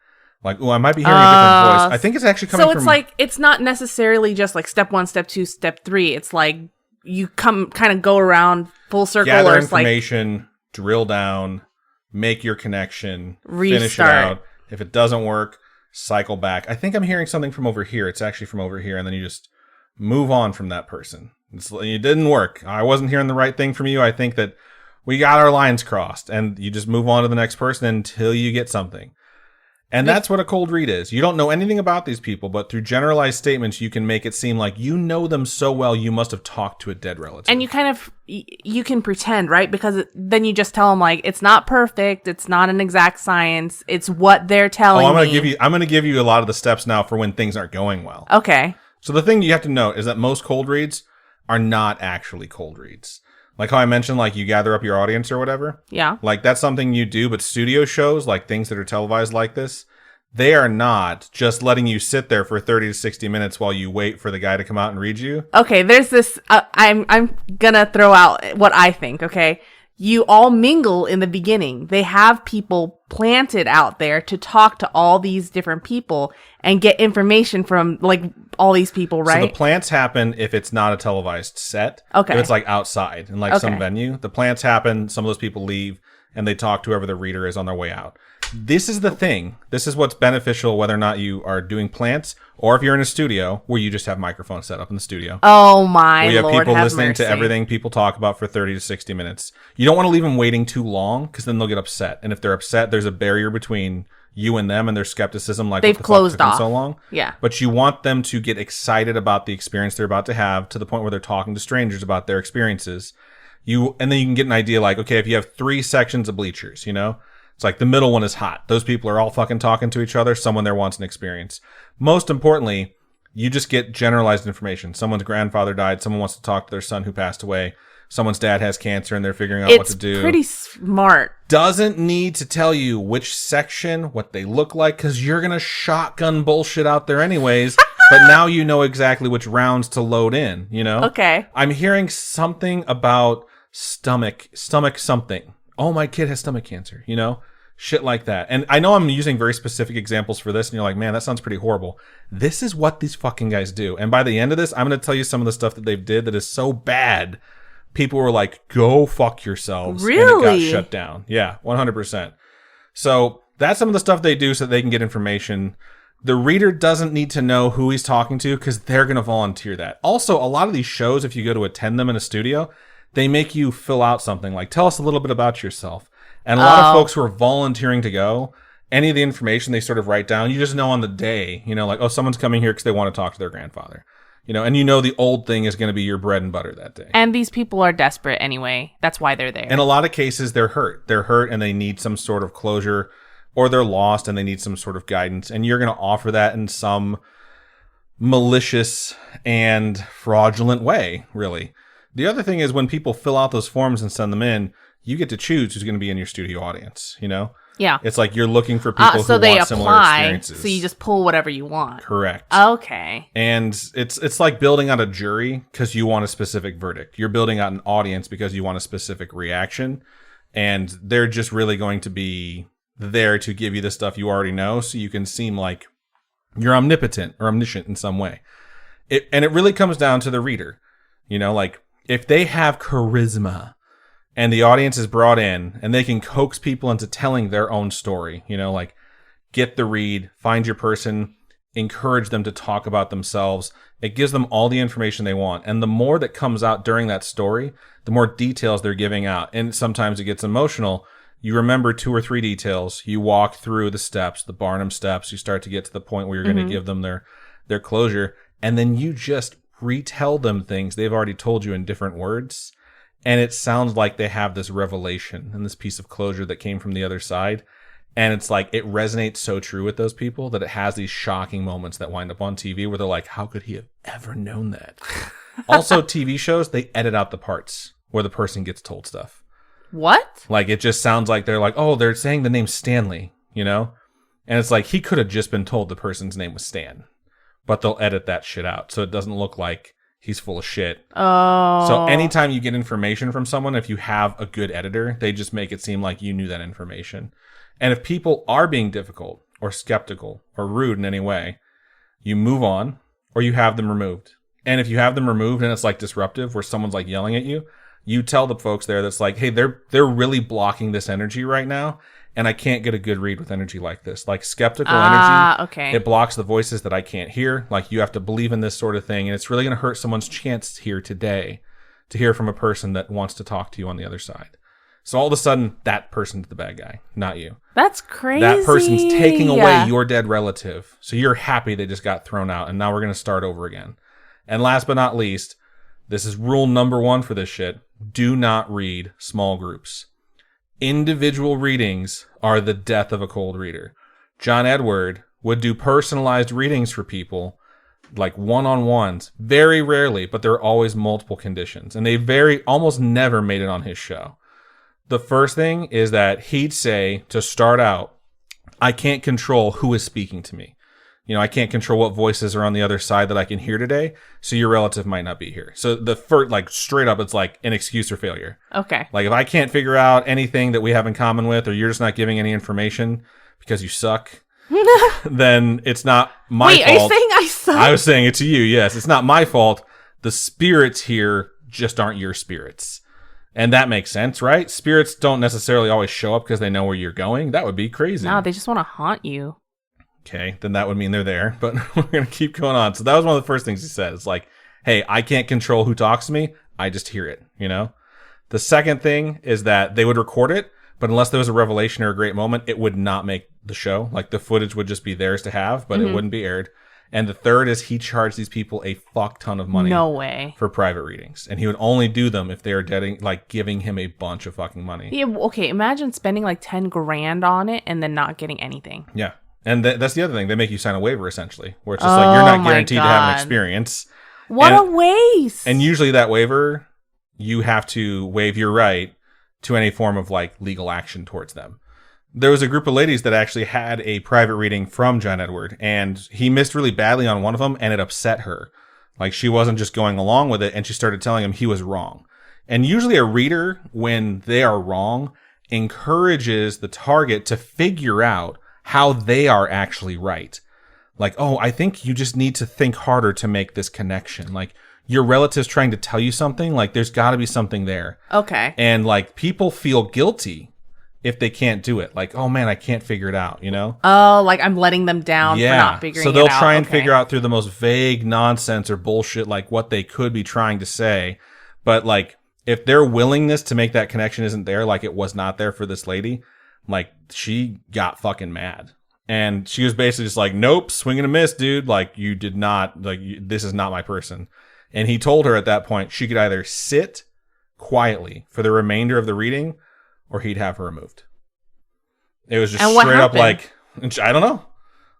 Like, oh, I might be hearing a different voice. I think it's actually coming from... So it's like, it's not necessarily just like step 1, step 2, step 3. It's like you kind of go around full circle. Gather or it's information, like, drill down, make your connection, restart. Finish it out. If it doesn't work, cycle back. I think I'm hearing something from over here. It's actually from over here. And then you just move on from that person. It didn't work. I wasn't hearing the right thing from you. I think that we got our lines crossed, and you just move on to the next person until you get something. And that's what a cold read is. You don't know anything about these people, but through generalized statements, you can make it seem like you know them so well you must have talked to a dead relative. And you can pretend, right? Because then you just tell them, like, it's not perfect. It's not an exact science. It's what they're telling me. I'm going to give you a lot of the steps now for when things aren't going well. Okay. So the thing you have to note is that most cold reads are not actually cold reads. Like how I mentioned, like you gather up your audience or whatever. Yeah. Like that's something you do, but studio shows, like things that are televised like this, They are not just letting you sit there for 30 to 60 minutes while you wait for the guy to come out and read you. Okay, there's this. I'm gonna throw out what I think. Okay, you all mingle in the beginning. They have people planted out there to talk to all these different people and get information from like all these people, right? So the plants happen if it's not a televised set. Okay. If it's like outside in like some venue, the plants happen. Some of those people leave and they talk to whoever the reader is on their way out. This is the thing. This is what's beneficial whether or not you are doing plants or if you're in a studio where you just have microphones set up in the studio. Oh my Lord, you have Lord, people have listening mercy. to everything people talk about for 30 to 60 minutes. You don't want to leave them waiting too long because then they'll get upset. And if they're upset, there's a barrier between you and them and their skepticism. Like, they've what the closed fuck took them off so long? Yeah. But you want them to get excited about the experience they're about to have to the point where they're talking to strangers about their experiences. And then you can get an idea like, okay, if you have 3 sections of bleachers, you know, it's like the middle one is hot. Those people are all fucking talking to each other. Someone there wants an experience. Most importantly, you just get generalized information. Someone's grandfather died. Someone wants to talk to their son who passed away. Someone's dad has cancer and they're figuring out what to do. It's pretty smart. Doesn't need to tell you which section, what they look like, because you're going to shotgun bullshit out there anyways. But now you know exactly which rounds to load in, you know? Okay. I'm hearing something about stomach something. Oh, my kid has stomach cancer, you know? Shit like that. And I know I'm using very specific examples for this, and you're like, man, that sounds pretty horrible. This is what these fucking guys do. And by the end of this, I'm going to tell you some of the stuff that they've did that is so bad. People were like, go fuck yourselves. Really? And it got shut down. Yeah, 100%. So that's some of the stuff they do so that they can get information. The reader doesn't need to know who he's talking to because they're going to volunteer that. Also, a lot of these shows, if you go to attend them in a studio, they make you fill out something like, tell us a little bit about yourself. And a lot of folks who are volunteering to go, any of the information they sort of write down, you just know on the day, you know, like, oh, someone's coming here because they want to talk to their grandfather. You know, and you know the old thing is going to be your bread and butter that day. And these people are desperate anyway. That's why they're there. In a lot of cases, they're hurt. They're hurt and they need some sort of closure, or they're lost and they need some sort of guidance. And you're going to offer that in some malicious and fraudulent way, really. The other thing is when people fill out those forms and send them in, you get to choose who's going to be in your studio audience, you know? Yeah. It's like you're looking for people so who they want similar apply, experiences. so you just pull whatever you want. Correct. Okay. And it's like building out a jury because you want a specific verdict. You're building out an audience because you want a specific reaction. And they're just really going to be there to give you the stuff you already know so you can seem like you're omnipotent or omniscient in some way. And it really comes down to the reader. You know, like if they have charisma and the audience is brought in and they can coax people into telling their own story, you know, like get the read, find your person, encourage them to talk about themselves. It gives them all the information they want. And the more that comes out during that story, the more details they're giving out. And sometimes it gets emotional. You remember 2 or 3 details. You walk through the steps, the Barnum steps. You start to get to the point where you're going to give them their closure. And then you just retell them things they've already told you in different words. And it sounds like they have this revelation and this piece of closure that came from the other side. And it's like, it resonates so true with those people that it has these shocking moments that wind up on TV where they're like, how could he have ever known that? Also, TV shows, they edit out the parts where the person gets told stuff. What? Like, it just sounds like they're like, oh, they're saying the name Stanley, you know? And it's like, he could have just been told the person's name was Stan. But they'll edit that shit out so it doesn't look like he's full of shit. Oh. So anytime you get information from someone, if you have a good editor, they just make it seem like you knew that information. And if people are being difficult or skeptical or rude in any way, you move on or you have them removed. And if you have them removed and it's like disruptive where someone's like yelling at you, you tell the folks there that's like, hey, they're really blocking this energy right now. And I can't get a good read with energy like this. Like skeptical energy, okay. It blocks the voices that I can't hear. Like you have to believe in this sort of thing. And it's really going to hurt someone's chance here today to hear from a person that wants to talk to you on the other side. So all of a sudden, that person's the bad guy, not you. That's crazy. That person's taking away your dead relative. So you're happy they just got thrown out. And now we're going to start over again. And last but not least, this is rule number 1 for this shit. Do not read small groups. Individual readings are the death of a cold reader. John Edward would do personalized readings for people, like one-on-ones, very rarely, but there are always multiple conditions. And they almost never made it on his show. The first thing is that he'd say, to start out, I can't control who is speaking to me. You know, I can't control what voices are on the other side that I can hear today. So your relative might not be here. So the first, like straight up, it's like an excuse for failure. Okay. Like if I can't figure out anything that we have in common with, or you're just not giving any information because you suck, then it's not my fault. Wait, are you saying I suck? I was saying it to you. Yes, it's not my fault. The spirits here just aren't your spirits. And that makes sense, right? Spirits don't necessarily always show up because they know where you're going. That would be crazy. No, they just want to haunt you. Okay, then that would mean they're there, but we're going to keep going on. So that was one of the first things he said. It's like, hey, I can't control who talks to me. I just hear it, you know? The second thing is that they would record it, but unless there was a revelation or a great moment, it would not make the show. Like the footage would just be theirs to have, but it wouldn't be aired. And the third is he charged these people a fuck ton of money. No way. For private readings. And he would only do them if they were giving him a bunch of fucking money. Yeah, okay, imagine spending like 10 grand on it and then not getting anything. Yeah. And that's the other thing. They make you sign a waiver, essentially, where it's just like you're not guaranteed to have an experience. What a waste. And usually that waiver, you have to waive your right to any form of like legal action towards them. There was a group of ladies that actually had a private reading from John Edward, and he missed really badly on one of them, and it upset her. Like she wasn't just going along with it, and she started telling him he was wrong. And usually a reader, when they are wrong, encourages the target to figure out how they are actually right. Like, oh, I think you just need to think harder to make this connection. Like, your relative's trying to tell you something, like, there's got to be something there. Okay. And, like, people feel guilty if they can't do it. Like, oh, man, I can't figure it out, you know? Oh, like I'm letting them down for not figuring it out. So they'll try and figure out through the most vague nonsense or bullshit, like, what they could be trying to say. But, like, if their willingness to make that connection isn't there, like it was not there for this lady, like, she got fucking mad. And she was basically just like, nope, swing and a miss, dude. Like, you did not, like, this is not my person. And he told her at that point she could either sit quietly for the remainder of the reading or he'd have her removed. It was just straight up like, I don't know.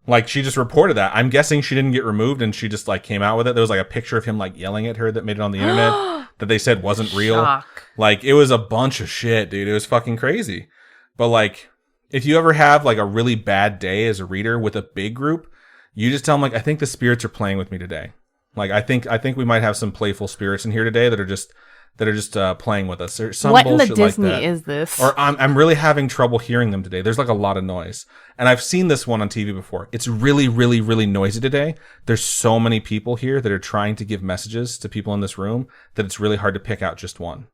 Like, she just reported that. I'm guessing she didn't get removed and she just, like, came out with it. There was, like, a picture of him, like, yelling at her that made it on the internet that they said wasn't real. Shock. Like, it was a bunch of shit, dude. It was fucking crazy. But, like, if you ever have, like, a really bad day as a reader with a big group, you just tell them, like, I think the spirits are playing with me today. Like, I think we might have some playful spirits in here today that are just playing with us. Or some what in the bullshit Disney like that. is this? Or I'm really having trouble hearing them today. There's, like, a lot of noise. And I've seen this one on TV before. It's really, really, really noisy today. There's so many people here that are trying to give messages to people in this room that it's really hard to pick out just one.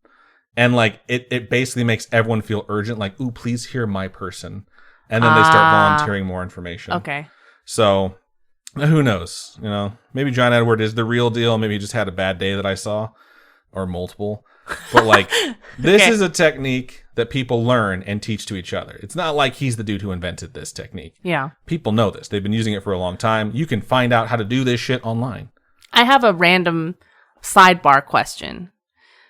And, like, it basically makes everyone feel urgent, like, ooh, please hear my person. And then they start volunteering more information. Okay. So, who knows? You know, maybe John Edward is the real deal. Maybe he just had a bad day that I saw. Or multiple. But, like, this is a technique that people learn and teach to each other. It's not like he's the dude who invented this technique. Yeah. People know this. They've been using it for a long time. You can find out how to do this shit online. I have a random sidebar question.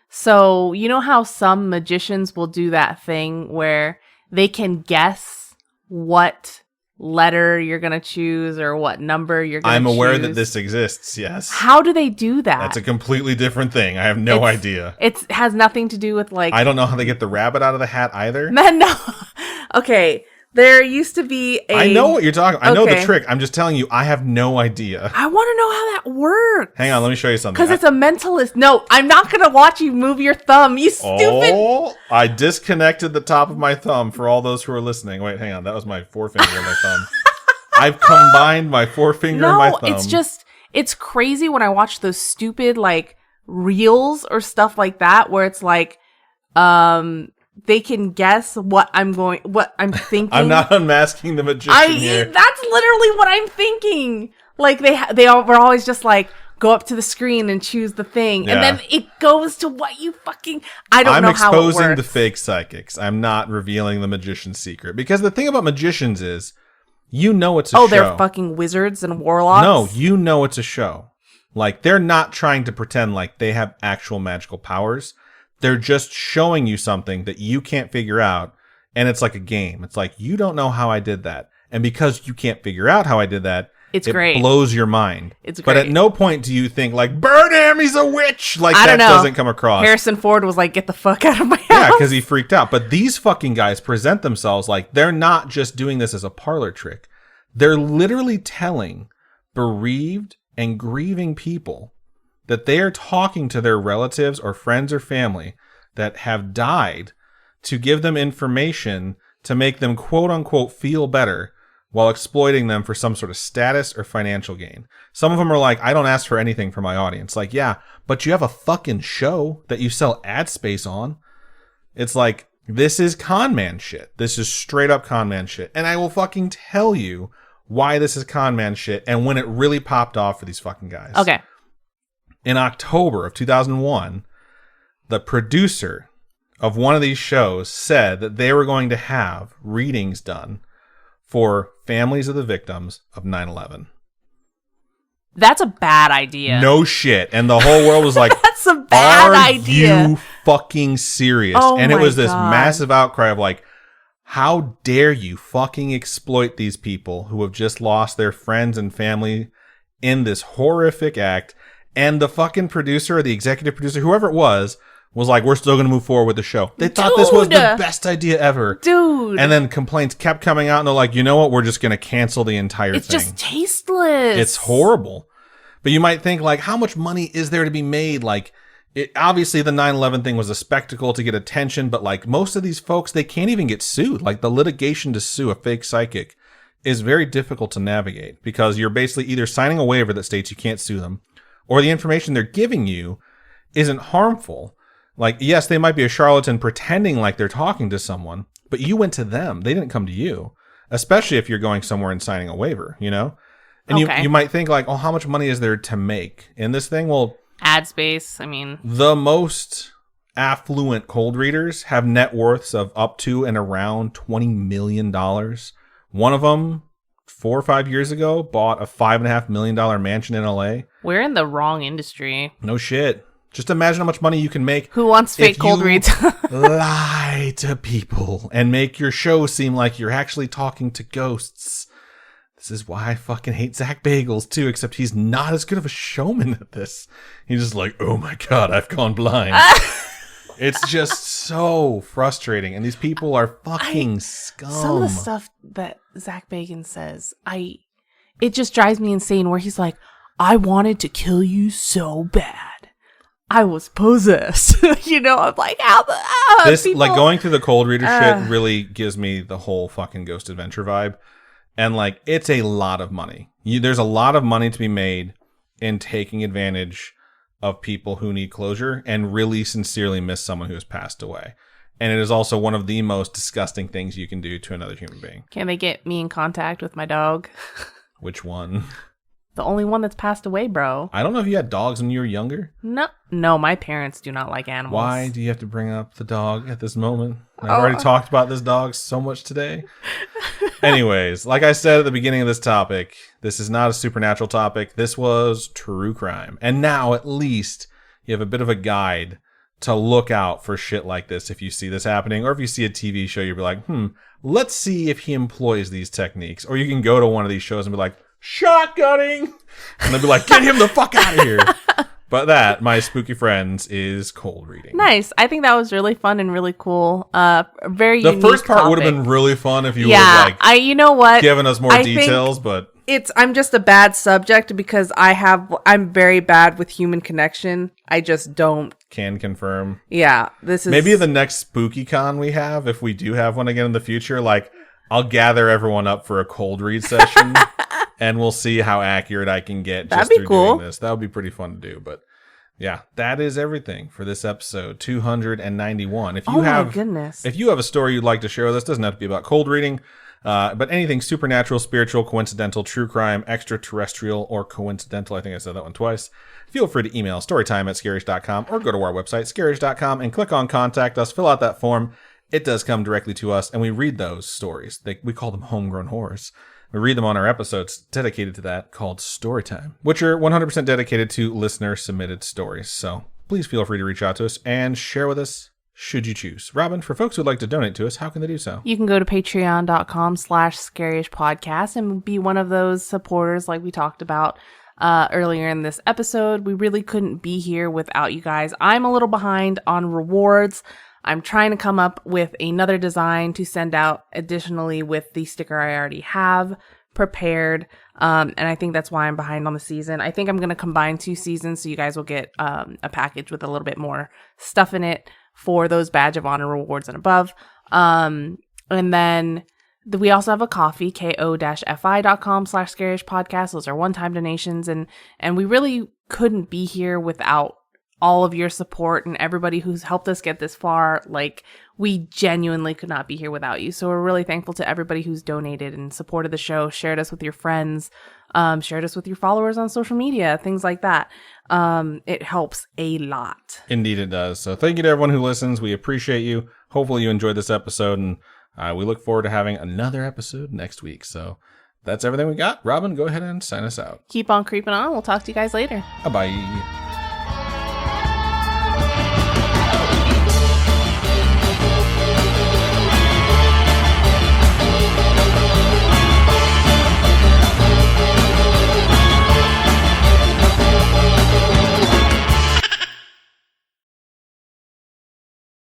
So, you know how some magicians will do that thing where they can guess what letter you're going to choose or what number you're going to choose? I'm aware that this exists, yes. How do they do that? That's a completely different thing. I have no idea. It has nothing to do with, like... I don't know how they get the rabbit out of the hat either. No. Okay. There used to be a... I know what you're talking about. I know the trick. I'm just telling you, I have no idea. I want to know how that works. Hang on, let me show you something. Because it's a mentalist. No, I'm not going to watch you move your thumb, you stupid... Oh, I disconnected the top of my thumb for all those who are listening. Wait, hang on. That was my forefinger and my thumb. I've combined my forefinger and my thumb. No, it's just... It's crazy when I watch those stupid, like, reels or stuff like that, where it's like... They can guess what I'm thinking. I'm not unmasking the magician here. That's literally what I'm thinking. Like we're always just like go up to the screen and choose the thing, and then it goes to what you fucking. I don't know how it works. I'm exposing the fake psychics. I'm not revealing the magician's secret because the thing about magicians is, you know it's a show. Oh, they're fucking wizards and warlocks. No, you know it's a show. Like they're not trying to pretend like they have actual magical powers. They're just showing you something that you can't figure out, and it's like a game. It's like, you don't know how I did that. And because you can't figure out how I did that, It's it great. blows your mind. It's But great. at no point do you think like, burn him, he's a witch. Like I that don't know. doesn't come across. Harrison Ford was like, get the fuck out of my house. Yeah, because he freaked out. But these fucking guys present themselves like they're not just doing this as a parlor trick. They're literally telling bereaved and grieving people that they are talking to their relatives or friends or family that have died to give them information to make them quote unquote feel better while exploiting them for some sort of status or financial gain. Some of them are like, I don't ask for anything for my audience. Like, yeah, but you have a fucking show that you sell ad space on. It's like, this is con man shit. This is straight up con man shit. And I will fucking tell you why this is con man shit and when it really popped off for these fucking guys. Okay. In October of 2001, the producer of one of these shows said that they were going to have readings done for families of the victims of 9/11. That's a bad idea. No shit. And the whole world was like, That's a bad are idea. you fucking serious? Oh and it my was this God. massive outcry of like, how dare you fucking exploit these people who have just lost their friends and family in this horrific act. And the fucking producer or the executive producer, whoever it was like, we're still going to move forward with the show. They thought this was the best idea ever. Dude. And then complaints kept coming out and they're like, you know what? We're just going to cancel the entire It's thing. just tasteless. It's horrible. But you might think like, how much money is there to be made? Like, obviously the 9/11 thing was a spectacle to get attention, but like most of these folks, they can't even get sued. Like the litigation to sue a fake psychic is very difficult to navigate because you're basically either signing a waiver that states you can't sue them or the information they're giving you isn't harmful. Like, yes, they might be a charlatan pretending like they're talking to someone, but you went to them. They didn't come to you, especially if you're going somewhere and signing a waiver, you know? And Okay. you might think like, oh, how much money is there to make in this thing? Well, ad space. I mean, the most affluent cold readers have net worths of up to and around $20 million. One of them, 4 or 5 years ago, bought a $5.5 million mansion in LA. we're in the wrong industry. No shit. Just imagine how much money you can make. Who wants fake if cold you reads? lie to people and make your show seem like you're actually talking to ghosts. This is why I fucking hate Zach Bagels too, except he's not as good of a showman at this. He's just like, oh my God, I've gone blind. It's just so frustrating. And these people are fucking scum. Some of the stuff that Zach Bacon says, it just drives me insane where he's like, I wanted to kill you so bad. I was possessed. You know, I'm like, this people... like going through the cold reader shit really gives me the whole fucking Ghost Adventure vibe. And like, it's a lot of money. There's a lot of money to be made in taking advantage of people who need closure and really sincerely miss someone who has passed away. And it is also one of the most disgusting things you can do to another human being. Can they get me in contact with my dog? Which one? The only one that's passed away, bro. I don't know if you had dogs when you were younger. No, my parents do not like animals. Why do you have to bring up the dog at this moment? I've already talked about this dog so much today. Anyways, like I said at the beginning of this topic, this is not a supernatural topic. This was true crime. And now at least you have a bit of a guide to look out for shit like this if you see this happening. Or if you see a TV show, you'll be like, let's see if he employs these techniques. Or you can go to one of these shows and be like, shotgunning, and they'll be like, get him the fuck out of here. But that, my spooky friends, is cold reading. Nice. I think that was really fun and really cool. Very the unique first part would topic. have been really fun if you would have like you know what, given us more I details, but I'm just a bad subject because I'm very bad with human connection. I just don't. can confirm. Yeah, this is Maybe the next spooky con we have, if we do have one again in the future, like I'll gather everyone up for a cold read session and we'll see how accurate I can get just through doing this. That would be pretty fun to do. But yeah, that is everything for this episode 291. If you my goodness. If you have a story you'd like to share with us, doesn't have to be about cold reading, but anything supernatural, spiritual, coincidental, true crime, extraterrestrial, or coincidental, I think I said that one twice, feel free to email storytime@scaryish.com or go to our website, scaryish.com, and click on Contact Us. Fill out that form. It does come directly to us, and we read those stories. We call them homegrown horrors. We read them on our episodes dedicated to that called Storytime, which are 100% dedicated to listener-submitted stories. So please feel free to reach out to us and share with us should you choose. Robin, for folks who'd like to donate to us, how can they do so? You can go to patreon.com/Scaryish podcast and be one of those supporters like we talked about earlier in this episode. We really couldn't be here without you guys. I'm a little behind on rewards. I'm trying to come up with another design to send out additionally with the sticker I already have prepared. And I think that's why I'm behind on the season. I think I'm going to combine 2 seasons so you guys will get a package with a little bit more stuff in it for those Badge of Honor rewards and above. And then we also have a coffee, ko-fi.com/Scaryish podcast. Those are one-time donations. And we really couldn't be here without all of your support and everybody who's helped us get this far. Like, we genuinely could not be here without you. So we're really thankful to everybody who's donated and supported the show, shared us with your friends, shared us with your followers on social media, things like that. It helps a lot. Indeed it does. So thank you to everyone who listens. We appreciate you. Hopefully you enjoyed this episode, and we look forward to having another episode next week. So that's everything we got. Robin, go ahead and sign us out. Keep on creeping on. We'll talk to you guys later. Bye-bye.